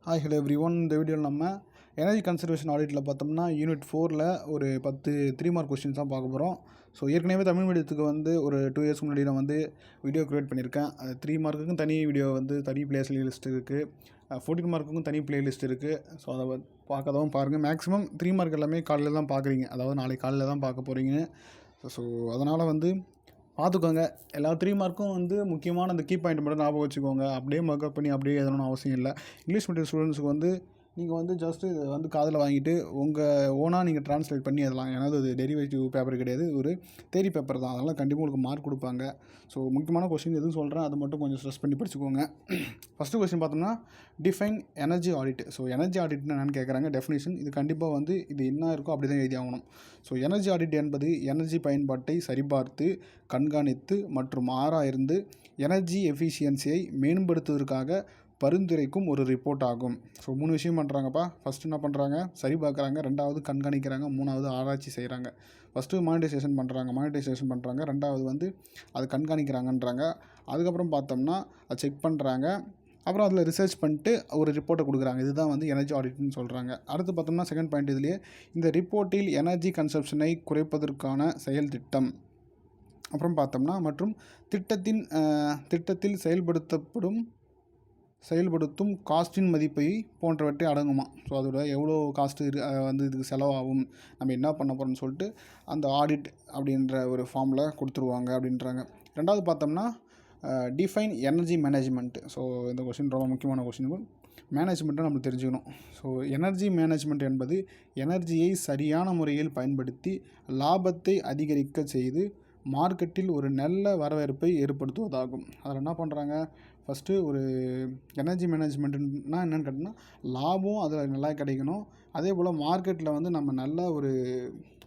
Hi hello every one. இந்த வீடியோவில் நம்ம எனர்ஜி கன்சர்வேஷன் ஆடிட்டில் பார்த்தோம்னா யூனிட் 4ல் ஒரு 10 3 மார்க் கொஸ்டின்ஸ் தான் பார்க்க போகிறோம். ஸோ ஏற்கனவே தமிழ் மீடியத்துக்கு வந்து ஒரு 2 இயர்ஸ்க்கு முன்னாடி நான் வந்து வீடியோ க்ரியேட் பண்ணியிருக்கேன். அது 3 மார்க்குக்கும் தனி வீடியோ வந்து தனி லிஸ்ட் இருக்குது, 14 மார்க்குக்கும் தனி லிஸ்ட் இருக்குது. ஸோ அதை பார்க்காதவும் பாருங்கள். மேக்ஸிமம் 3 மார்க் எல்லாமே காலையில் தான் பார்க்குறீங்க, அதாவது நாளைக்கு காலையில் தான் பார்க்க போகிறீங்க. ஸோ அதனால் வந்து பார்த்துக்கோங்க. எல்லா 3 மார்க்கும் வந்து முக்கியமான அந்த கீ பாயிண்ட் மட்டும் ஞாபகம் வச்சுக்கோங்க. அப்படியே மக்கப் பண்ணி அப்படியே எழுதணும்னு அவசியம் இல்லை. இங்கிலீஷ் மீடியம் ஸ்டூடெண்ட்ஸுக்கு வந்து நீங்கள் வந்து ஜஸ்ட்டு இதை வந்து காதில் வாங்கிட்டு உங்கள் ஓனாக நீங்கள் ட்ரான்ஸ்லேட் பண்ணி எழுதலாம். ஏன்னா அது டெரிவேட்டிவ் பேப்பர் கிடையாது, ஒரு தேரி பேப்பர் தான். அதனால் கண்டிப்பாக உங்களுக்கு மார்க் கொடுப்பாங்க. ஸோ முக்கியமான கொஸ்டின் எதுவும் சொல்கிறேன், அதை மட்டும் கொஞ்சம் ஸ்ட்ரெஸ் பண்ணி படிச்சுக்கோங்க. ஃபஸ்ட்டு கொஸ்டின் பார்த்தோம்னா define energy audit. So energy ஆடிட்னு என்னென்னு கேட்குறாங்க. டெஃபினேஷன் இது கண்டிப்பாக வந்து இது என்ன இருக்கோ அப்படி தான் எழுதி ஆகணும். ஸோ எனர்ஜி ஆடிட் என்பது எனர்ஜி பயன்பாட்டை சரிபார்த்து கண்காணித்து மற்றும் ஆராய்ந்து எனர்ஜி எஃபிஷியன்சியை மேம்படுத்துவதற்காக பரிந்துரைக்கும் ஒரு ரிப்போர்ட் ஆகும். ஸோ 3 விஷயம் பண்ணுறாங்கப்பா. ஃபஸ்ட்டு என்ன பண்ணுறாங்க, சரி பார்க்குறாங்க. ரெண்டாவது கண்காணிக்கிறாங்க. மூணாவது ஆராய்ச்சி செய்கிறாங்க. ஃபஸ்ட்டு மானிட்டைசேஷன் பண்ணுறாங்க. ரெண்டாவது வந்து அது கண்காணிக்கிறாங்கன்றாங்க. அதுக்கப்புறம் பார்த்தோம்னா அது செக் பண்ணுறாங்க. அப்புறம் அதில் ரிசர்ச் பண்ணிட்டு ஒரு ரிப்போர்ட்டை கொடுக்குறாங்க. இதுதான் வந்து எனர்ஜி ஆடிட்னு சொல்கிறாங்க. அடுத்து பார்த்தோம்னா செகண்ட் பாயிண்ட், இதுலேயே இந்த ரிப்போர்ட்டில் எனர்ஜி கன்சப்ஷனை குறைப்பதற்கான செயல் திட்டம், அப்புறம் பார்த்தோம்னா மற்றும் திட்டத்தில் செயல்படுத்தும் காஸ்ட்டின் மதிப்பை போன்றவற்றை அடங்குமா. ஸோ அதோட எவ்வளோ காஸ்ட்டு வந்து இதுக்கு செலவாகும், நம்ம என்ன பண்ண போகிறோம்னு சொல்லிட்டு அந்த ஆடிட் அப்படின்ற ஒரு ஃபார்மில் கொடுத்துருவாங்க அப்படின்றாங்க. ரெண்டாவது பார்த்தோம்னா டிஃபைன் எனர்ஜி மேனேஜ்மெண்ட்டு. ஸோ இந்த கொஸ்டின் ரொம்ப முக்கியமான கொஸ்டின். மேனேஜ்மெண்ட்டை நம்ம தெரிஞ்சுக்கணும். ஸோ எனர்ஜி மேனேஜ்மெண்ட் என்பது எனர்ஜியை சரியான முறையில் பயன்படுத்தி லாபத்தை அதிகரிக்க செய்து மார்க்கெட்டில் ஒரு நல்ல வரவேற்பை ஏற்படுத்துவதாகும். அதில் என்ன பண்ணுறாங்க, ஃபஸ்ட்டு ஒரு எனர்ஜி மேனேஜ்மெண்ட்டுன்னா என்னென்னு கேட்டிங்கன்னா, லாபம் அதில் நல்லா கிடைக்கணும், அதே போல் மார்க்கெட்டில் வந்து நம்ம நல்ல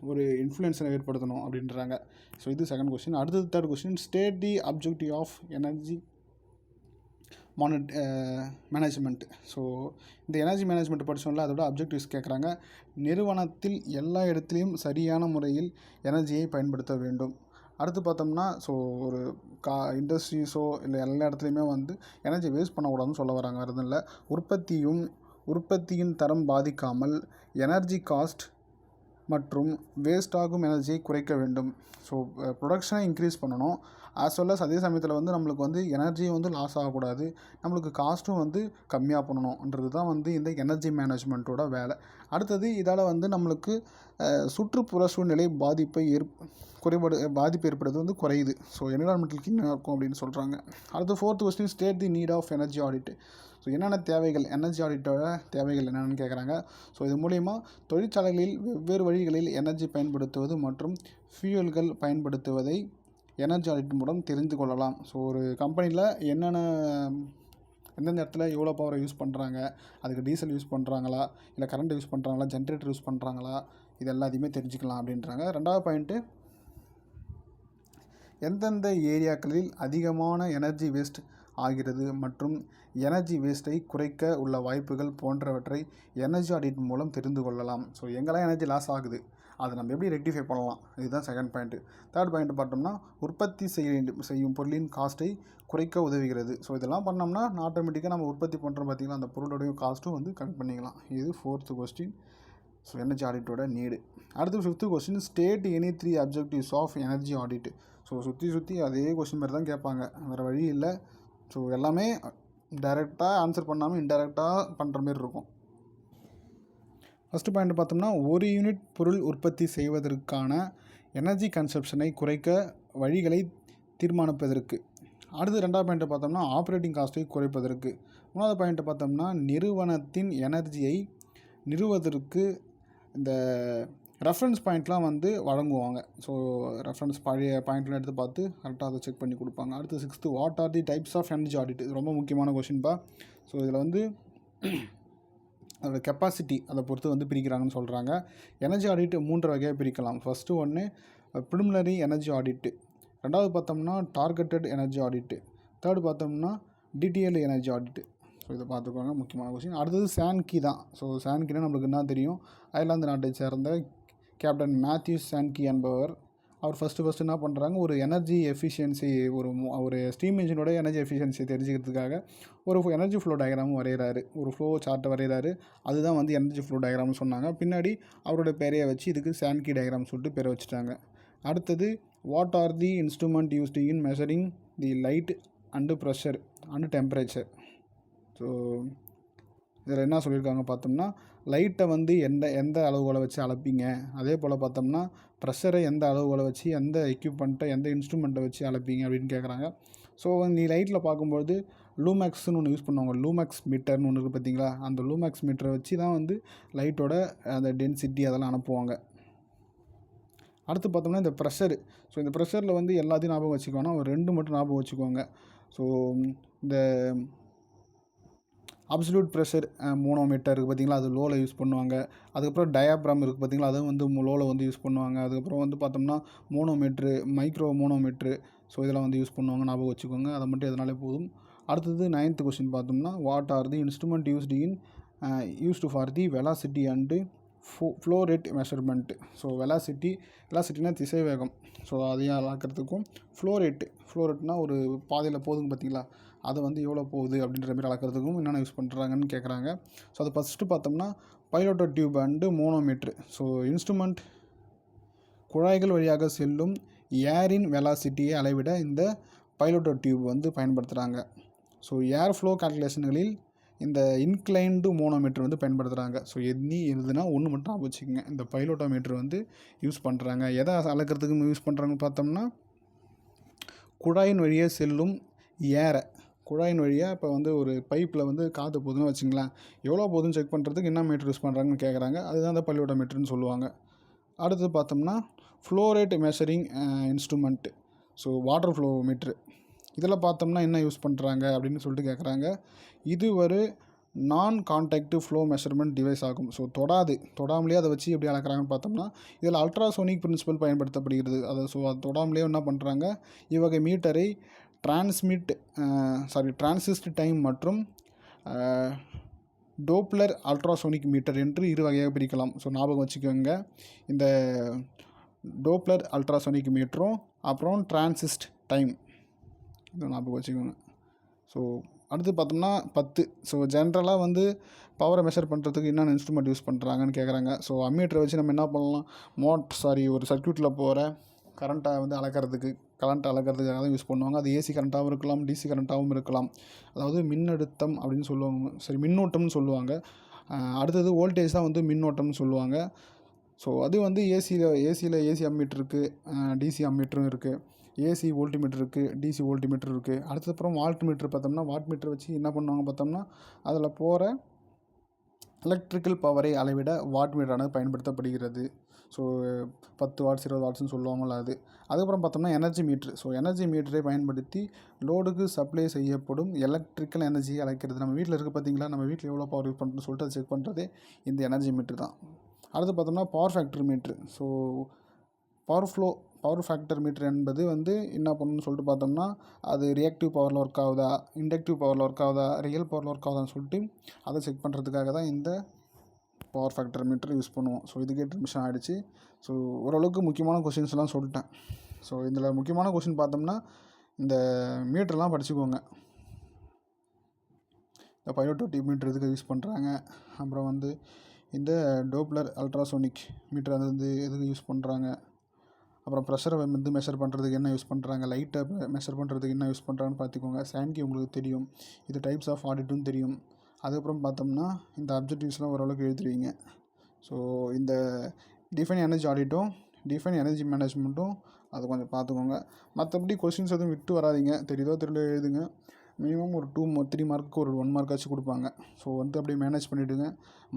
ஒரு இன்ஃப்ளூயன்ஸை ஏற்படுத்தணும் அப்படின்றாங்க. ஸோ இது செகண்ட் கொஸ்டின். அடுத்தது third question, state the objective of energy management. So இந்த எனர்ஜி மேனேஜ்மெண்ட் படித்தோம்ல, அதோட அப்ஜெக்டிவ்ஸ் கேட்குறாங்க. நிறுவனத்தில் எல்லா இடத்துலையும் சரியான முறையில் எனர்ஜியை பயன்படுத்த வேண்டும். அடுத்து பார்த்தோம்னா ஸோ ஒரு இண்டஸ்ட்ரீஸோ இல்லை எல்லா இடத்துலையுமே வந்து எனர்ஜி வேஸ்ட் பண்ணக்கூடாதுன்னு சொல்ல வராங்க. வேறு இல்லை, உற்பத்தியின் தரம் பாதிக்காமல் எனர்ஜி காஸ்ட் மற்றும் வேஸ்ட் ஆகும் எனர்ஜியை குறைக்க வேண்டும். ஸோ ப்ரொடக்ஷனை இன்க்ரீஸ் பண்ணணும். ஆஸ் வெல் அஸ் அதே சமயத்தில் வந்து நம்மளுக்கு வந்து எனர்ஜியும் வந்து லாஸ் ஆகக்கூடாது, நம்மளுக்கு காஸ்ட்டும் வந்து கம்மியாக பண்ணணுன்றது தான் வந்து இந்த எனர்ஜி மேனேஜ்மெண்ட்டோட வேலை. அடுத்தது இதால் வந்து நம்மளுக்கு சுற்றுப்புற சூழ்நிலை பாதிப்பு ஏற்படுறது வந்து குறையுது. ஸோ என்விரான்மெண்டல் கிளீனாக இருக்கும் அப்படின்னு சொல்கிறாங்க. அடுத்து fourth question, state the need of energy audit. So என்னென்ன தேவைகள், எனர்ஜி ஆடிட்டோட தேவைகள் என்னென்னு கேட்குறாங்க. ஸோ இது மூலிமா தொழிற்சாலைகளில் வெவ்வேறு வழிகளில் எனர்ஜி பயன்படுத்துவது மற்றும் ஃபியூயல்கள் பயன்படுத்துவதை எனர்ஜி ஆடிட் மூலம் தெரிந்து கொள்ளலாம். ஸோ ஒரு கம்பெனியில் எந்தெந்த இடத்துல எவ்வளோ பவரை யூஸ் பண்ணுறாங்க, அதுக்கு டீசல் யூஸ் பண்ணுறாங்களா, இல்லை கரண்ட் யூஸ் பண்ணுறாங்களா, ஜென்ரேட்டர் யூஸ் பண்ணுறாங்களா, இது எல்லாத்தையுமே தெரிஞ்சுக்கலாம் அப்படின்றாங்க. ரெண்டாவது பாயிண்ட்டு, எந்தெந்த ஏரியாக்களில் அதிகமான எனர்ஜி வேஸ்ட் ஆகிறது மற்றும் எனர்ஜி வேஸ்ட்டை குறைக்க உள்ள வாய்ப்புகள் போன்றவற்றை எனர்ஜி ஆடிட் மூலம் தெரிந்து கொள்ளலாம். ஸோ எங்கெல்லாம் எனர்ஜி லாஸ் ஆகுது அதை நம்ம எப்படி ரெக்டிஃபை பண்ணலாம், இதுதான் செகண்ட் பாயிண்ட்டு. தேர்ட் பாயிண்ட் பார்த்தோம்னா உற்பத்தி செய்யும் பொருளின் காஸ்ட்டை குறைக்க உதவுகிறது. ஸோ இதெல்லாம் பண்ணோம்னா ஆட்டோமேட்டிக்காக நம்ம உற்பத்தி பண்ணுறோம் பார்த்திங்களா, அந்த பொருளுடைய காஸ்ட்டும் வந்து கம்மி பண்ணிக்கலாம். இது ஃபோர்த்து கொஸ்டின். ஸோ எனர்ஜி ஆடிட்டோட நீடு. அடுத்து fifth question, state any 3 objectives of energy audit. So சுற்றி அதே கொஸ்டின் மாதிரி தான் கேட்பாங்க, வேறு வழி இல்லை. ஸோ எல்லாமே டைரெக்டாக ஆன்சர் பண்ணாமல் இன்டைரக்டாக பண்ணுற மாரி இருக்கும். ஃபஸ்ட்டு பாயிண்ட் பார்த்தோம்னா ஒரு யூனிட் பொருள் உற்பத்தி செய்வதற்கான எனர்ஜி கன்சப்ஷனை குறைக்க வழிகளை தீர்மானிப்பதற்கு. அடுத்து ரெண்டாவது பாயிண்ட்டை பார்த்தோம்னா ஆப்ரேட்டிங் காஸ்ட்டை குறைப்பதற்கு. மூணாவது பாயிண்ட்டை பார்த்தோம்னா நிறுவனத்தின் எனர்ஜியை நிறுவதற்கு இந்த ரெஃபரன்ஸ் பாயிண்ட்லாம் வந்து வழங்குவாங்க. ஸோ ரெஃபரன்ஸ் பழைய பாயிண்ட்லாம் எடுத்து பார்த்து கரெக்டாக அதை செக் பண்ணி கொடுப்பாங்க. அடுத்து sixth, what are the types of energy audit. இது ரொம்ப முக்கியமான கொஷின்ப்பா. ஸோ இதில் வந்து அதோட கெப்பாசிட்டி அதை பொறுத்து வந்து பிரிக்கிறாங்கன்னு சொல்கிறாங்க. எனர்ஜி ஆடிட் 3 வகையாக பிரிக்கலாம். ஃபஸ்ட்டு ஒன்று ப்ரிலிமினரி எனர்ஜி ஆடிட்டு, ரெண்டாவது பார்த்தோம்னா டார்கெட்டட் எனர்ஜி ஆடிட்டு, தேர்டு பார்த்தோம்னா டிடிஎல் எனர்ஜி ஆடிட்டு. ஸோ இதை பார்த்துக்கோங்க, முக்கியமான கொஸ்டின். அடுத்தது சான்கி தான். ஸோ சான்கினா நம்மளுக்கு என்ன தெரியும், அயர்லாந்து நாட்டை சேர்ந்த கேப்டன் மேத்யூ சான்கி என்பவர் அவர் ஃபஸ்ட்டு என்ன பண்ணுறாங்க, ஒரு எனர்ஜி எஃபிஷியன்சி ஒரு ஸ்டீம் இன்ஜினோட எனர்ஜி எஃபிஷியன்சி தெரிஞ்சுக்கிறதுக்காக ஒரு எனர்ஜி ஃப்ளோ டயக்ராமும் வரைகிறாரு, ஒரு ஃப்ளோ சார்ட்டை வரைகிறாரு. அதுதான் வந்து எனர்ஜி ஃப்ளோ டயக்ராம்னு சொன்னாங்க. பின்னாடி அவரோட பேரையை வச்சு இதுக்கு சான்கி டயக்ராம் சொல்லிட்டு பேரை வச்சுட்டாங்க. அடுத்தது, what are the instrument used in measuring the light and pressure and temperature. So இதில் என்ன சொல்லியிருக்காங்க பார்த்தோம்னா, லைட்டை வந்து எந்த அளவுகளை வச்சு அளப்பீங்க, அதே போல் பார்த்தோம்னா ப்ரெஷரை எந்த அளவுகளை வச்சு, எந்த எக்யூப்மெண்ட்டை எந்த இன்ஸ்ட்ருமெண்ட்டை வச்சு அளப்பீங்க அப்படின்னு கேட்குறாங்க. ஸோ நீ லைட்டில் பார்க்கும்போது லூமேக்ஸ்னு ஒன்று யூஸ் பண்ணுவாங்க, லூமேக்ஸ் மீட்டர்னு ஒன்று இருக்குது பார்த்தீங்களா, அந்த லூமேக்ஸ் மீட்டரை வச்சு தான் வந்து லைட்டோட அந்த டென்சிட்டி அதெல்லாம் அனுப்புவாங்க. அடுத்து பார்த்தோம்னா இந்த ப்ரெஷரு. ஸோ இந்த ப்ரெஷரில் வந்து எல்லாத்தையும் ஞாபகம் வச்சுக்கோன்னா ஒரு 2 மட்டும் ஞாபகம் வச்சுக்கோங்க. ஸோ இந்த அப்சல்யூட் ப்ரெஷர் மோனோமீட்டர் இருக்குது பார்த்தீங்களா, அது லோவில் யூஸ் பண்ணுவாங்க. அதுக்கப்புறம் டயாப்ராம் இருக்குது பார்த்தீங்களா, அதுவும் வந்து லோவில் வந்து யூஸ் பண்ணுவாங்க. அதுக்கப்புறம் வந்து பார்த்தோம்னா மோனோமீட்ரு, மைக்ரோ மோனோமீட்ரு, ஸோ இதெல்லாம் வந்து யூஸ் பண்ணுவாங்க, ஞாபகம் வச்சுக்கோங்க. அதை மட்டும் எதனாலே போதும். அடுத்தது 9th கொஸ்டின் பார்த்தோம்னா, what are the instrument used for the velocity and flow rate measurement. So வெலாசிட்டினா திசைவேகம், ஸோ அதையும் அளக்கிறதுக்கும் ஃப்ளோ ரேட்னா ஒரு பாதையில் போகுதுங்க பார்த்தீங்களா, அதை வந்து எவ்வளோ போகுது அப்படின்ற மாதிரி அளக்கிறதுக்கும் என்னென்ன யூஸ் பண்ணுறாங்கன்னு கேட்குறாங்க. ஸோ அது ஃபஸ்ட்டு பார்த்தோம்னா பைலோட்டோ டியூப் அண்டு மோனோமீட்ரு. ஸோ இன்ஸ்ட்ருமெண்ட் குழாய்கள் வழியாக செல்லும் ஏரின் வெலாசிட்டியை அளவிட இந்த பைலோட்டோ டியூப் வந்து பயன்படுத்துகிறாங்க. ஸோ ஏர் ஃப்ளோ கால்குலேஷன்களில் இந்த இன்க்ளைன்டு மோனோமீட்டர் வந்து பயன்படுத்துகிறாங்க. ஸோ எதுனா ஒன்று மட்டும் ஞாபகம் வச்சுக்கோங்க, இந்த பைலோட்டோமீட்டர் வந்து யூஸ் பண்ணுறாங்க. எதை அளக்கிறதுக்கு யூஸ் பண்ணுறாங்கன்னு பார்த்தோம்னா, குழாயின் வழியாக செல்லும் ஏரை, குழாயின் வழியாக இப்போ வந்து ஒரு பைப்பில் வந்து காற்று போகுதுன்னு வச்சுங்களேன், எவ்வளோ போகுதுன்னு செக் பண்ணுறதுக்கு என்ன மீட்டர் யூஸ் பண்ணுறாங்கன்னு கேட்குறாங்க. அதுதான் அந்த பைலோட்டோமீட்டர்னு சொல்லுவாங்க. அடுத்து பார்த்தோம்னா flow rate measuring instrument. So water flow meter. இதில் பார்த்தோம்னா என்ன யூஸ் பண்ணுறாங்க அப்படின்னு சொல்லிட்டு கேட்குறாங்க. இது ஒரு நான் கான்டாக்டிவ் ஃப்ளோ மெஷர்மெண்ட் டிவைஸ் ஆகும். ஸோ தொடாமலே அதை வச்சு எப்படி அளக்குறாங்கன்னு பார்த்தோம்னா, இதில் அல்ட்ராசோனிக் பிரின்சிபல் பயன்படுத்தப்படுகிறது. அது தொடாமலே என்ன பண்ணுறாங்க, இவ்வகை மீட்டரை டிரான்சிஸ்ட் டைம் மற்றும் டோப்ளர் அல்ட்ராசோனிக் மீட்டர் என்று 2 வகையாக பிரிக்கலாம். ஸோ ஞாபகம் வச்சுக்கோங்க, இந்த டோப்ளர் அல்ட்ராசோனிக் மீட்டரும் அப்புறம் டிரான்சிஸ்ட் டைம், இதை ஞாபகம் வச்சுக்கோங்க. ஸோ அடுத்து பார்த்தோம்னா 10. ஸோ ஜென்ரலாக வந்து பவரை மெஷர் பண்ணுறதுக்கு என்னென்ன இன்ஸ்ட்ருமெண்ட் யூஸ் பண்ணுறாங்கன்னு கேட்குறாங்க. ஸோ அம்மீட்டரை வச்சு நம்ம என்ன பண்ணலாம், ஒரு சர்க்யூட்டில் போகிற கரண்ட்டை வந்து அளக்கிறதுக்காக தான் யூஸ் பண்ணுவாங்க. அது ஏசி கரண்ட்டாகவும் இருக்கலாம், டிசி கரண்ட்டாகவும் இருக்கலாம். அதாவது மின்னழுத்தம் அப்படின்னு சொல்லுவாங்க, மின்னோட்டம்னு சொல்லுவாங்க. அடுத்தது வோல்டேஜ் தான் வந்து மின்னோட்டம்னு சொல்லுவாங்க. ஸோ அது வந்து ஏசியில் ஏசி அம்மீட்டர் இருக்குது, டிசி அம்மீட்டரும் இருக்குது, ஏசி வோல்ட்மீட்டர் இருக்குது, டிசி வோல்ட்மீட்டர் இருக்குது. அடுத்தப்புறம் வாட் மீட்டர் பார்த்தோம்னா, வாட் மீட்டர் வச்சு என்ன பண்ணுவாங்க பார்த்தோம்னா, அதில் போகிற எலக்ட்ரிக்கல் பவரை அளவிட வாட் மீட்டரானது பயன்படுத்தப்படுகிறது. ஸோ 10 வாட்ஸ் 20 வாட்ஸ்னு சொல்லுவாங்களா அது. அதுக்கப்புறம் பார்த்தோம்னா எனர்ஜி மீட்ரு. ஸோ எனர்ஜி மீட்டரை பயன்படுத்தி லோடுக்கு சப்ளை செய்யப்படும் எலக்ட்ரிக்கல் எனர்ஜியை அளக்கிறது. நம்ம வீட்டில் இருக்குது பார்த்தீங்களா, நம்ம வீட்டில் எவ்வளோ பவர் யூஸ் பண்ணுறோன்னு சொல்லிட்டு அதை செக் பண்ணுறதே இந்த எனர்ஜி மீட்ரு தான். அடுத்து பார்த்தோம்னா power factor meter. So power factor meter என்பது வந்து என்ன பண்ணணும்னு சொல்லிட்டு பார்த்தோம்னா, அது ரியாக்டிவ் பவரில் ஒர்க் ஆகுதா, இண்டக்டிவ் பவரில் ஒர்க் ஆகுதா, ரியல் பவரில் ஒர்க் ஆகுதான்னு சொல்லிட்டு அதை செக் பண்ணுறதுக்காக தான் இந்த பவர் ஃபேக்டர் மீட்டர் யூஸ் பண்ணுவோம். ஸோ இதுக்கே 8 நிமிஷம் ஆகிடுச்சு. ஸோ ஓரளவுக்கு முக்கியமான கொஷின்ஸ்லாம் சொல்லிட்டேன். ஸோ இதில் முக்கியமான கொஷின் பார்த்தோம்னா, இந்த மீட்டர்லாம் படிச்சுக்கோங்க. இந்த பைலோட்டோ டியூப் மீட்டர் எதுக்கு யூஸ் பண்ணுறாங்க, அப்புறம் வந்து இந்த டோப்ளர் அல்ட்ராசோனிக் மீட்டர் அது வந்து எதுக்கு யூஸ் பண்ணுறாங்க, அப்புறம் ப்ரெஷரை வந்து மெஷர் பண்ணுறதுக்கு என்ன யூஸ் பண்ணுறாங்க, லைட்டை மெஷர் பண்ணுறதுக்கு என்ன யூஸ் பண்ணுறாங்கன்னு பார்த்துக்கோங்க. சான்கி உங்களுக்கு தெரியும், இது டைப்ஸ் ஆஃப் ஆடிட்டும் தெரியும். அதுக்கப்புறம் பார்த்தோம்னா இந்த அப்ஜெக்டிவ்ஸ்லாம் ஓரளவுக்கு எழுதுவீங்க. ஸோ இந்த டிஃபைன் எனர்ஜி ஆடிட்டும் டிஃபைன் எனர்ஜி மேனேஜ்மெண்ட்டும் அது கொஞ்சம் பார்த்துக்கோங்க. மற்றபடி கொஸ்டின்ஸ் எதுவும் விட்டு வராதிங்க, தெரியுதோ தெரியல எழுதுங்க. மினிமம் ஒரு 3 மார்க்குக்கு ஒரு 1 மார்க்காச்சும் கொடுப்பாங்க. ஸோ வந்து அப்படியே மேனேஜ் பண்ணிவிடுங்க.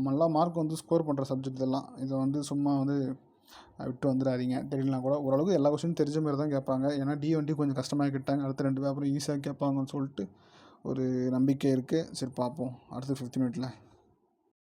நல்லா மார்க் வந்து ஸ்கோர் பண்ணுற சப்ஜெக்ட் இதெல்லாம். இதை வந்து சும்மா வந்து விட்டு வந்துடாதீங்க. தெரியலனா கூட ஓரளவுக்கு எல்லா கொஸ்டினும் தெரிஞ்ச மாதிரி தான் கேட்பாங்க. ஏன்னா D1 கொஞ்சம் கஷ்டமாக கேட்டாங்க, அடுத்த 2 பேப்பரும் ஈஸியாக கேட்பாங்கன்னு சொல்லிட்டு ஒரு நம்பிக்கை இருக்குது. சரி பார்ப்போம் அடுத்த 5th மினிட்ல.